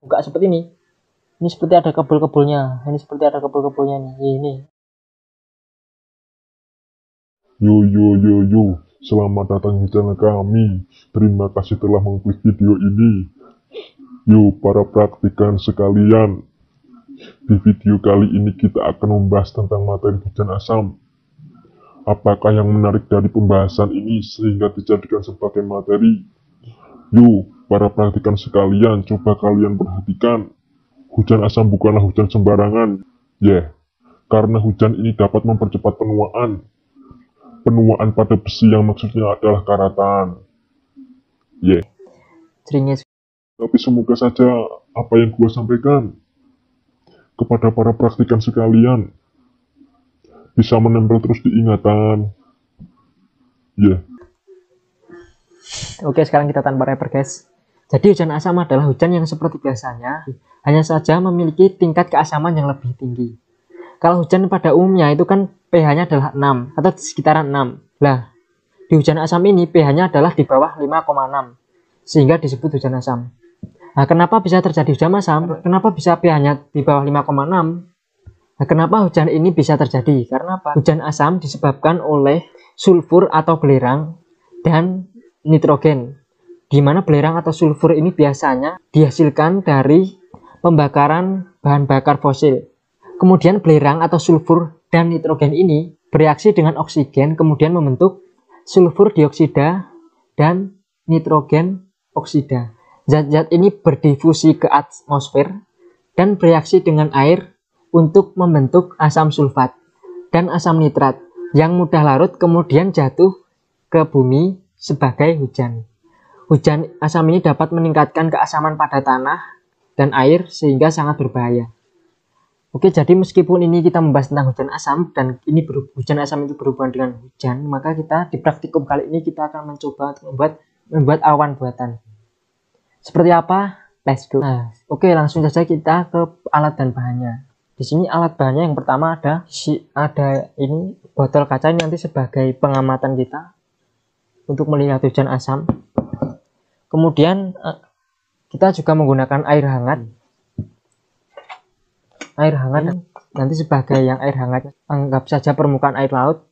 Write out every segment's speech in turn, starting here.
buka seperti ini. Ini seperti ada kebul-kebulnya. Ini seperti ada kebul-kebulnya nih. Ini. Yo, selamat datang di channel kami. Terima kasih telah mengklik video ini. Yo, para praktikan sekalian. Di video kali ini kita akan membahas tentang materi hujan asam. Apakah yang menarik dari pembahasan ini sehingga dijadikan sebagai materi? Yo, para praktikan sekalian, coba kalian perhatikan. Hujan asam bukanlah hujan sembarangan. Karena hujan ini dapat mempercepat penuaan. Penuaan pada besi yang maksudnya adalah karatan. Ceringis. Tapi semoga saja apa yang gua sampaikan kepada para praktikan sekalian bisa menempel terus di ingatan. Oke, sekarang kita tanpa rapper, guys. Jadi hujan asam adalah hujan yang seperti biasanya, hanya saja memiliki tingkat keasaman yang lebih tinggi. Kalau hujan pada umumnya itu kan pH-nya adalah 6 atau di sekitaran 6. Lah, di hujan asam ini pH-nya adalah di bawah 5,6, sehingga disebut hujan asam. Nah, kenapa bisa terjadi hujan asam? Kenapa bisa pH-nya di bawah 5,6? Nah, kenapa hujan ini bisa terjadi? Karena apa? Hujan asam disebabkan oleh sulfur atau belerang dan nitrogen, di mana belerang atau sulfur ini biasanya dihasilkan dari pembakaran bahan bakar fosil. Kemudian belerang atau sulfur dan nitrogen ini bereaksi dengan oksigen, kemudian membentuk sulfur dioksida dan nitrogen oksida. Zat-zat ini berdifusi ke atmosfer dan bereaksi dengan air untuk membentuk asam sulfat dan asam nitrat yang mudah larut kemudian jatuh ke bumi sebagai hujan. Hujan asam ini dapat meningkatkan keasaman pada tanah dan air sehingga sangat berbahaya. Oke, jadi meskipun ini kita membahas tentang hujan asam dan ini hujan asam itu berhubungan dengan hujan, maka kita di praktikum kali ini kita akan mencoba untuk membuat awan buatan. Seperti apa? Let's go. Nah, oke, langsung saja kita ke alat dan bahannya. Di sini alat bahannya yang pertama ada ini botol kaca, ini nanti sebagai pengamatan kita untuk melihat hujan asam. Kemudian kita juga menggunakan air hangat. Air hangat nanti sebagai yang air hangat, anggap saja permukaan air laut.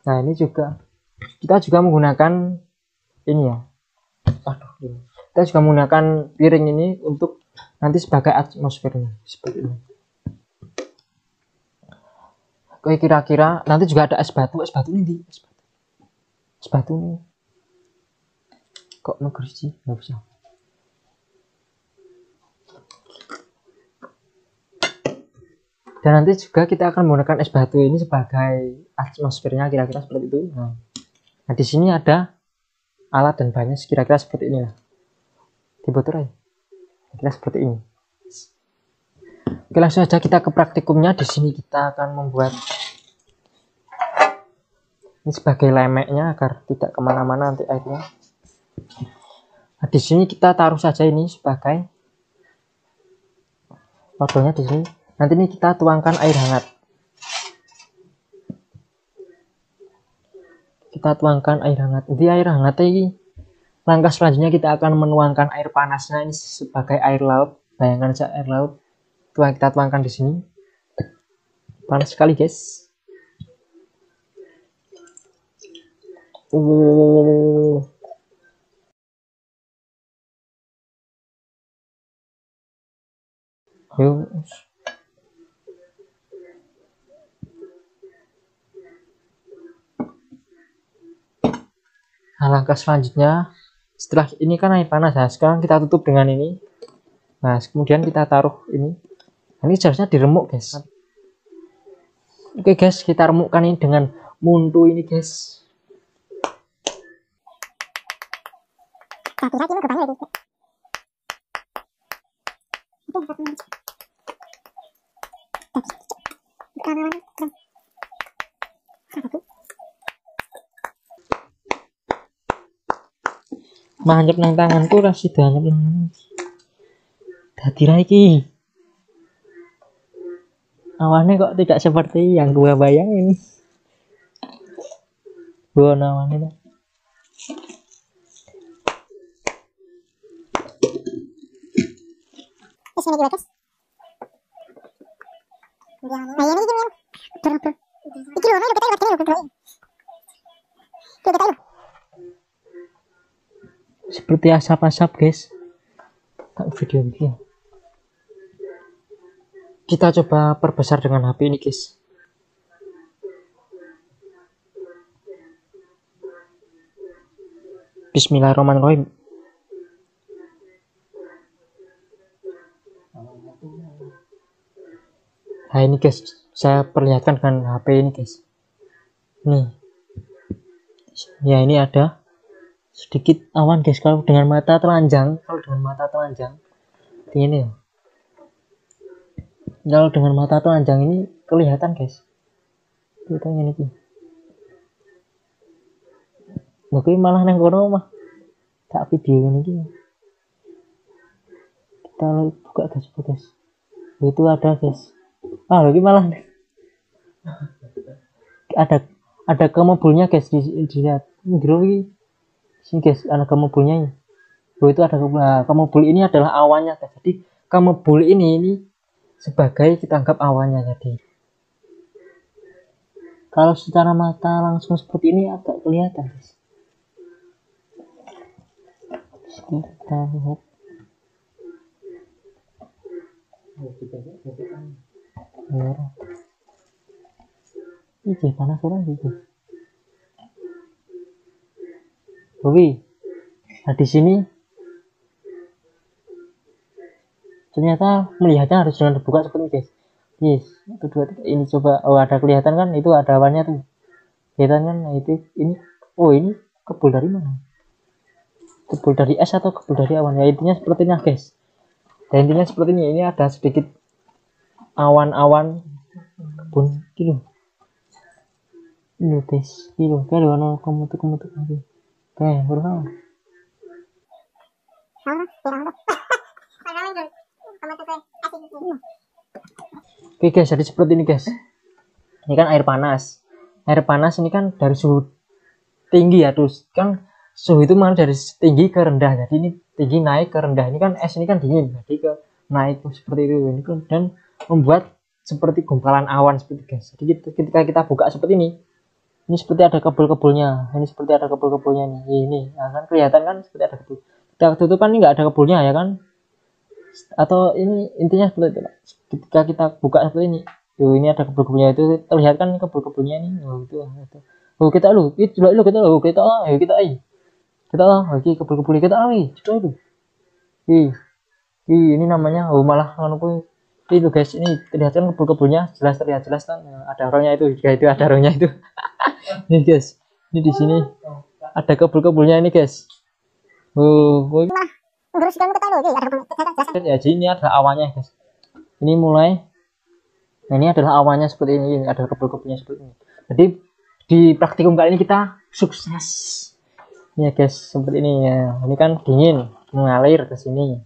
Nah, ini juga kita juga menggunakan ini ya. Kita juga menggunakan piring ini untuk nanti sebagai atmosfernya seperti ini. Oke, kira-kira nanti juga ada es batu ini es batu nih. Kok ngegerisi? Nggak bisa. Dan nanti juga kita akan menggunakan es batu ini sebagai atmosfernya, kira-kira seperti itu. Nah, di sini ada alat dan bahannya kira-kira seperti ini lah. Dibotol ya. Kira seperti ini. Oke, langsung saja kita ke praktikumnya. Di sini kita akan membuat ini sebagai lemeknya agar tidak kemana-mana nanti airnya. Nah, di sini kita taruh saja ini sebagai odolnya di sini. Nanti ini kita tuangkan air hangat. Kita tuangkan air hangat. Jadi air hangat ini langkah selanjutnya kita akan menuangkan air panasnya ini sebagai air laut. Bayangkan saja air laut. Kita tuangkan di sini. Panas sekali, guys. Yuk. Nah, langkah selanjutnya setelah ini kan air panas ya, sekarang kita tutup dengan ini. Nah, kemudian kita taruh ini. Ini seharusnya diremuk, guys. Oke, guys, kita remukkan ini dengan muntu ini, guys. Manyep nang tanganku ora sida anyep nang. Dadi ra iki. Awannya kok tidak seperti yang gua bayangin. Gua awannya. sini juga guys. Nah ini gini kan. Iki lho, kita lihat ini lho. Kita lihat. Seperti asap-asap guys. Tak video ini. Kita coba perbesar dengan HP ini guys. Bismillahirrahmanirrahim. Nah ini guys, saya perlihatkan dengan HP ini guys. Nih, ya ini ada sedikit awan guys. Kalau dengan mata telanjang, ini ya. Kalau dengan mata telanjang ini kelihatan guys. Kita ini nih. Mungkin malah neng kono mah tak video ini gitu. Kita buka guys. Itu ada guys. Lagi malah ada kemobulnya guys, dilihat. Ini sini guys, ada kemobulnya ini. Itu ada kemobul ini adalah awannya guys. Jadi kemobul ini sebagai kita anggap awannya. Jadi kalau secara mata langsung seperti ini agak kelihatan guys. Kita lihat. Ini panas orang gitu. Bobi, nah di sini ternyata melihatnya harus dengan dibuka seperti ini guys. Yes, ini coba. Oh ada kelihatan kan? Itu ada awannya tuh. Kelihatan kan? Nah, itu ini. Oh ini kebul dari mana? Kebul dari es atau kebul dari awan? Ya intinya seperti ini guys. Dan intinya seperti ini. Ini ada sedikit awan-awan kebun gitu. Ini guys, gitu. Kalau ono kemutuk lagi. Kayak berapa? Oke guys, jadi seperti ini guys. Ini kan air panas. Air panas ini kan dari suhu tinggi ya, terus kan suhu itu malah dari tinggi ke rendah. Jadi ini tinggi naik ke rendah. Ini kan es ini kan dingin, jadi ke naik seperti itu. Ini kan dan membuat seperti gumpalan awan seperti itu guys. Jadi ketika kita buka seperti ini seperti ada kebul-kebulnya. Ini seperti ada kebul-kebulnya nih. Ini nah, kan kelihatan kan seperti ada kebul. Kita tutup kan ini nggak ada kebulnya ya kan? Atau ini intinya seperti itu. Ketika kita buka seperti ini, tuh ini ada kebul-kebulnya itu terlihat kan kebul-kebulnya ini. Oh itu. Oh kita lagi kebul-kebul kita lagi. Coba itu. Ini namanya malah itu guys, ini terlihat kan kebul-kebulnya terlihat jelas kan ada orangnya itu ada orangnya itu. Ini guys, ini di sini ada kebul-kebulnya ini guys. Ya jadi ini ada awannya guys. Ini mulai. Nah ini adalah awannya seperti ini, ada kebul-kebulnya seperti ini. Jadi di praktikum kali ini kita sukses. Ini ya guys, seperti ini ya. Ini kan dingin mengalir ke sini.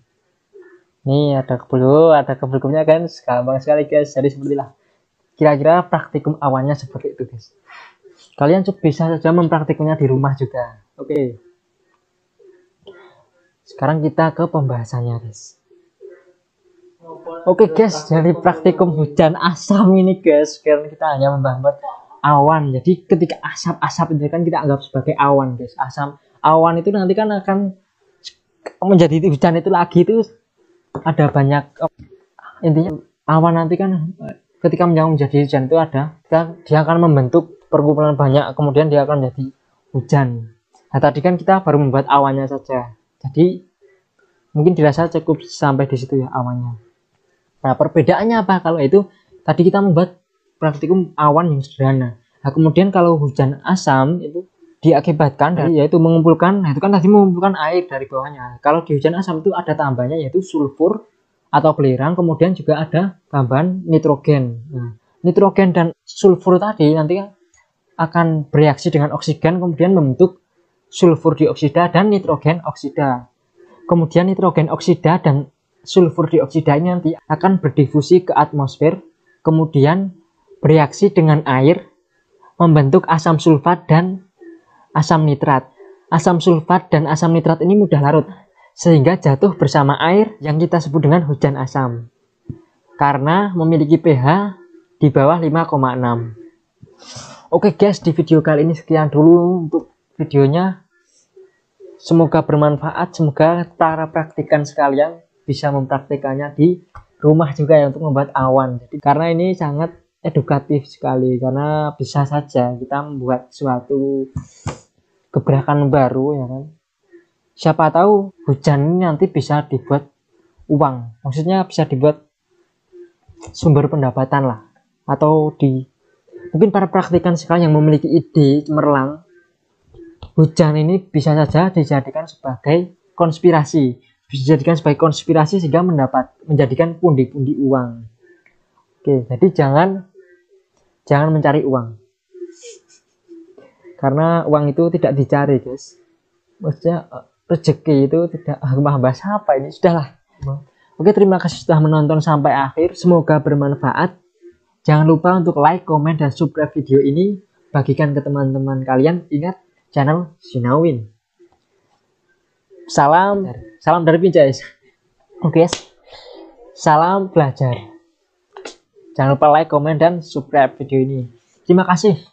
Nih ada kebul-kebulnya kan, gampang sekali guys. Jadi seperti itulah kira-kira praktikum awannya seperti itu guys. Kalian bisa saja mempraktikumnya di rumah juga. Oke. Sekarang kita ke pembahasannya guys. Oke guys, dari praktikum hujan asam ini guys, sekarang kita hanya membahas awan. Jadi ketika asap itu kan kita anggap sebagai awan guys. Awan itu nanti kan akan menjadi hujan itu lagi itu. Ada banyak intinya awan nanti kan ketika menjadi hujan itu dia akan membentuk perkumpulan banyak, kemudian dia akan menjadi hujan. Nah tadi kan kita baru membuat awannya saja, jadi mungkin dirasa cukup sampai di situ ya awannya. Nah perbedaannya apa? Kalau itu tadi kita membuat praktikum awan yang sederhana. Nah kemudian kalau hujan asam itu diakibatkan dari yaitu mengumpulkan, nah itu kan tadi mengumpulkan air dari bawahnya. Kalau di hujan asam itu ada tambahannya yaitu sulfur atau belerang, kemudian juga ada tambahan nitrogen. Nah, nitrogen dan sulfur tadi nanti akan bereaksi dengan oksigen, kemudian membentuk sulfur dioksida dan nitrogen oksida. Kemudian nitrogen oksida dan sulfur dioksida ini nanti akan berdifusi ke atmosfer, kemudian bereaksi dengan air, membentuk asam sulfat dan asam nitrat. Asam sulfat dan asam nitrat ini mudah larut. sehingga jatuh bersama air yang kita sebut dengan hujan asam. Karena memiliki pH di bawah 5,6. Oke guys, di video kali ini sekian dulu untuk videonya. Semoga bermanfaat, semoga para praktikan sekalian bisa mempraktikannya di rumah juga ya untuk membuat awan. Jadi karena ini sangat edukatif sekali, karena bisa saja kita membuat suatu gebrakan baru ya kan. Siapa tahu hujan ini nanti bisa dibuat uang, maksudnya bisa dibuat sumber pendapatan lah, atau mungkin para praktikan sekalian yang memiliki ide cemerlang, hujan ini bisa saja dijadikan sebagai konspirasi, sehingga menjadikan pundi-pundi uang. Oke, jadi jangan mencari uang, karena uang itu tidak dicari guys, maksudnya rezeki itu tidak bahas apa ini, sudahlah. Oke, terima kasih sudah menonton sampai akhir, semoga bermanfaat. Jangan lupa untuk like, komen, dan subscribe video ini, bagikan ke teman-teman kalian. Ingat channel Sinawin. Salam dari Pinjais. Oke, salam belajar. Jangan lupa like, komen, dan subscribe video ini. Terima kasih.